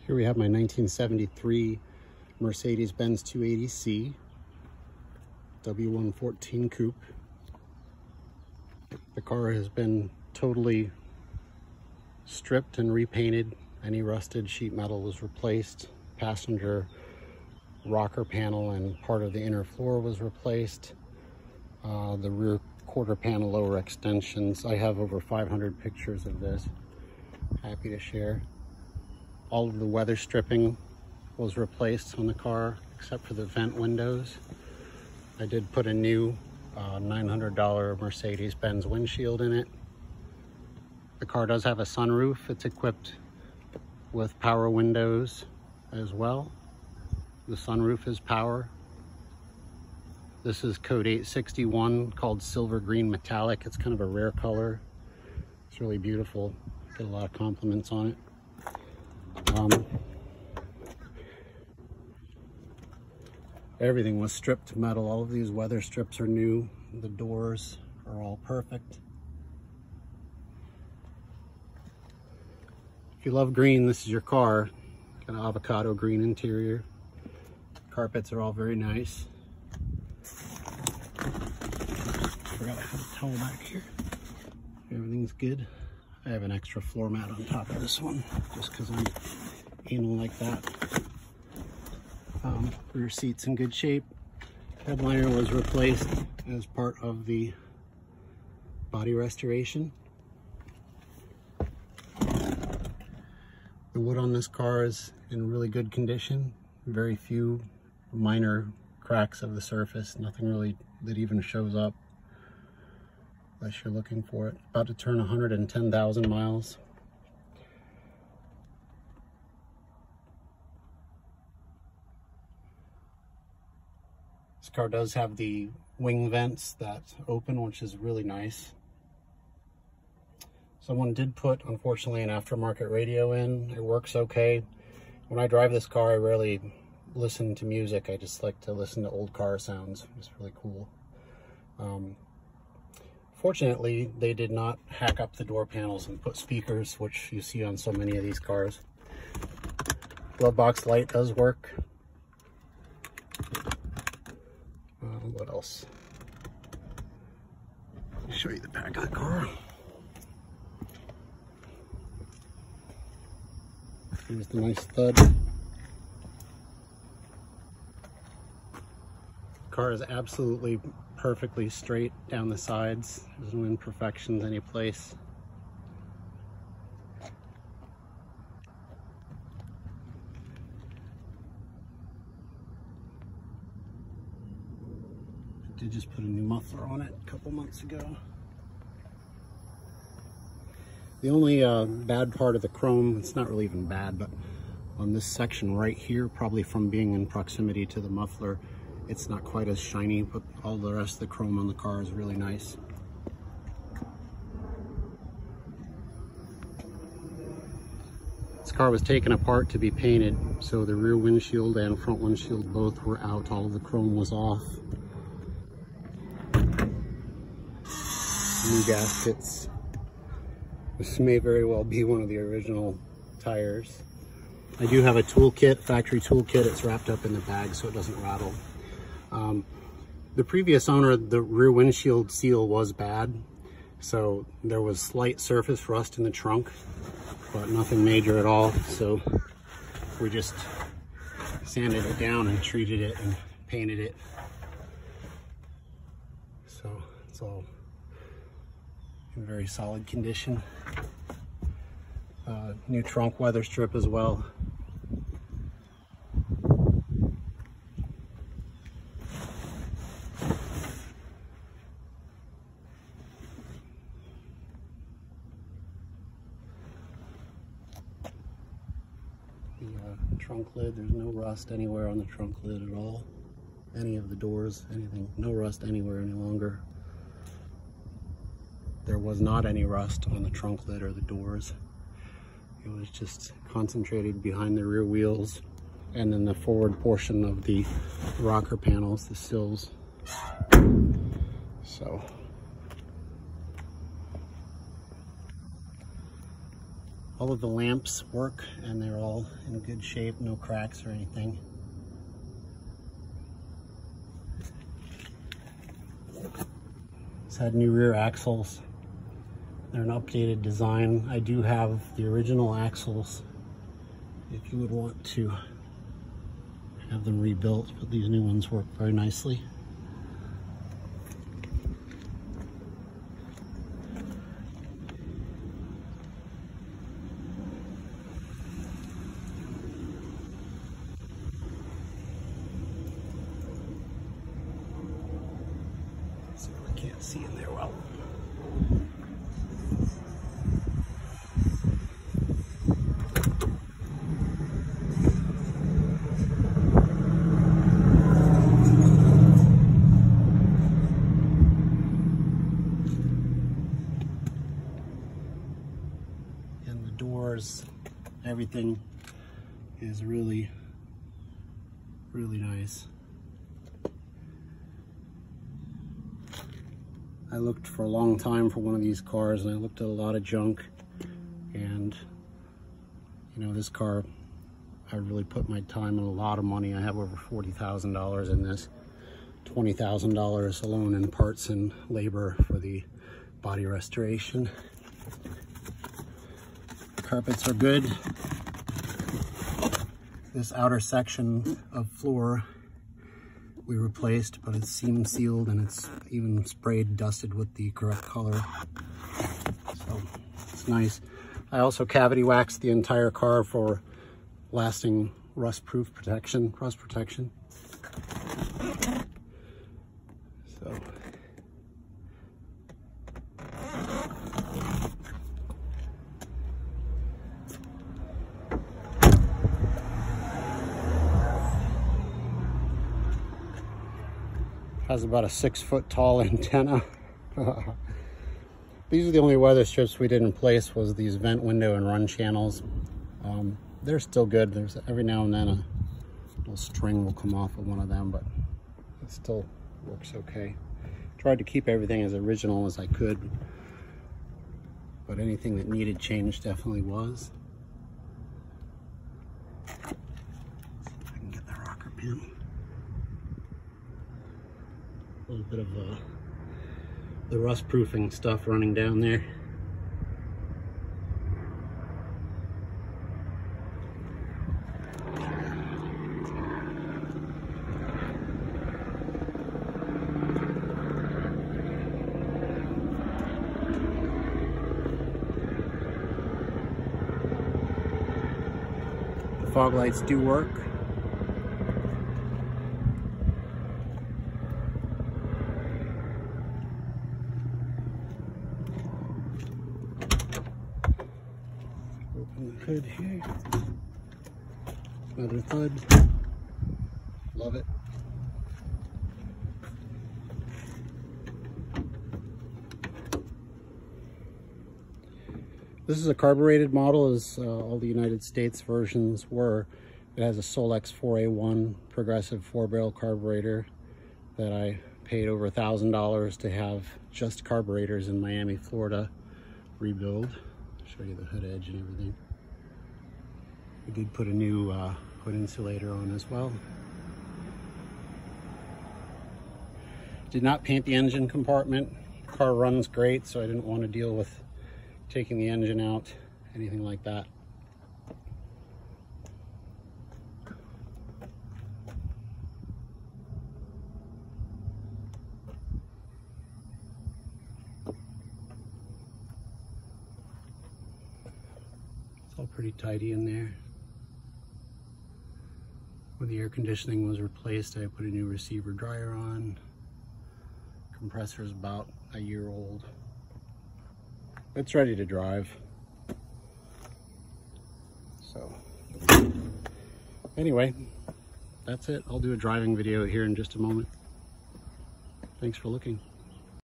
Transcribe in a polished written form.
Here we have my 1973 Mercedes-Benz 280C W114 Coupe. The car has been totally stripped and repainted. Any rusted sheet metal was replaced. Passenger rocker panel and part of the inner floor was replaced. The rear quarter panel lower extensions. I have over 500 pictures of this. Happy to share. All of the weather stripping was replaced on the car except for the vent windows. I did put a new $900 Mercedes-Benz windshield in it. The car does have a sunroof. It's equipped with power windows as well. The sunroof is power. This is code 861, called Silver Green Metallic. It's kind of a rare color. It's really beautiful. Get a lot of compliments on it. Everything was stripped to metal. All of these weather strips are new. The doors are all perfect. If you love green, this is your car. Got an avocado green interior. Carpets are all very nice. Forgot I had a towel back here. Everything's good. I have an extra floor mat on top of this one just because I'm anal like that. Rear seat's in good shape. Headliner was replaced as part of the body restoration. The wood on this car is in really good condition. Very few minor cracks of the surface. Nothing really that even shows up unless you're looking for it. About to turn 110,000 miles. This car does have the wing vents that open, which is really nice. Someone did put, unfortunately, an aftermarket radio in. It works okay. When I drive this car, I rarely listen to music. I just like to listen to old car sounds. It's really cool. Fortunately, they did not hack up the door panels and put speakers, which you see on so many of these cars. Glove box light does work. What else? Let me show you the back of the car. Here's the nice stud. Car is absolutely perfectly straight down the sides. There's no imperfections any place. I did just put a new muffler on it a couple months ago. The only bad part of the chrome, it's not really even bad, but on this section right here, probably from being in proximity to the muffler, it's not quite as shiny, but all the rest of the chrome on the car is really nice. This car was taken apart to be painted, so the rear windshield and front windshield both were out. All of the chrome was off. New gaskets. This may very well be one of the original tires. I do have a toolkit, factory toolkit. It's wrapped up in the bag so it doesn't rattle. The previous owner, the rear windshield seal was bad, so there was slight surface rust in the trunk, but nothing major at all. So we just sanded it down and treated it and painted it. So it's all in very solid condition. New trunk weather strip as well. The trunk lid, there's no rust anywhere on the trunk lid at all. Any of the doors, anything, no rust anywhere any longer. There was not any rust on the trunk lid or the doors. It was just concentrated behind the rear wheels and then the forward portion of the rocker panels, the sills. So All of the lamps work and they're all in good shape, no cracks or anything. It's had new rear axles. They're an updated design. I do have the original axles if you would want to have them rebuilt, but these new ones work very nicely. So I can't see in there well. And the doors, everything is really, really nice. I looked for a long time for one of these cars, and I looked at a lot of junk, and you know, this car, I really put my time and a lot of money. I have over $40,000 in this, $20,000 alone in parts and labor for the body restoration. Carpets are good. This outer section of floor we replaced, but it's seam sealed and it's even sprayed, dusted with the correct color. So it's nice. I also cavity waxed the entire car for lasting rust protection. So has about a 6-foot tall antenna. These are the only weather strips we didn't replace, was these vent window and run channels. They're still good. There's every now and then a little string will come off of one of them, but it still works okay. Tried to keep everything as original as I could, but anything that needed change definitely was. See if I can get the rocker pin. A little bit of the rust proofing stuff running down there. The fog lights do work. Open the hood here. Another thud. Love it. This is a carbureted model, as all the United States versions were. It has a Solex 4A1 progressive 4-barrel carburetor that I paid over $1,000 to have just carburetors in Miami, Florida rebuild. I'll show you the hood edge and everything. We did put a new hood insulator on as well. Did not paint the engine compartment. Car runs great, so I didn't want to deal with taking the engine out, anything like that. It's all pretty tidy in there. When the air conditioning was replaced, I put a new receiver dryer on. Compressor's about a year old. It's ready to drive. So anyway, that's it. I'll do a driving video here in just a moment. Thanks for looking.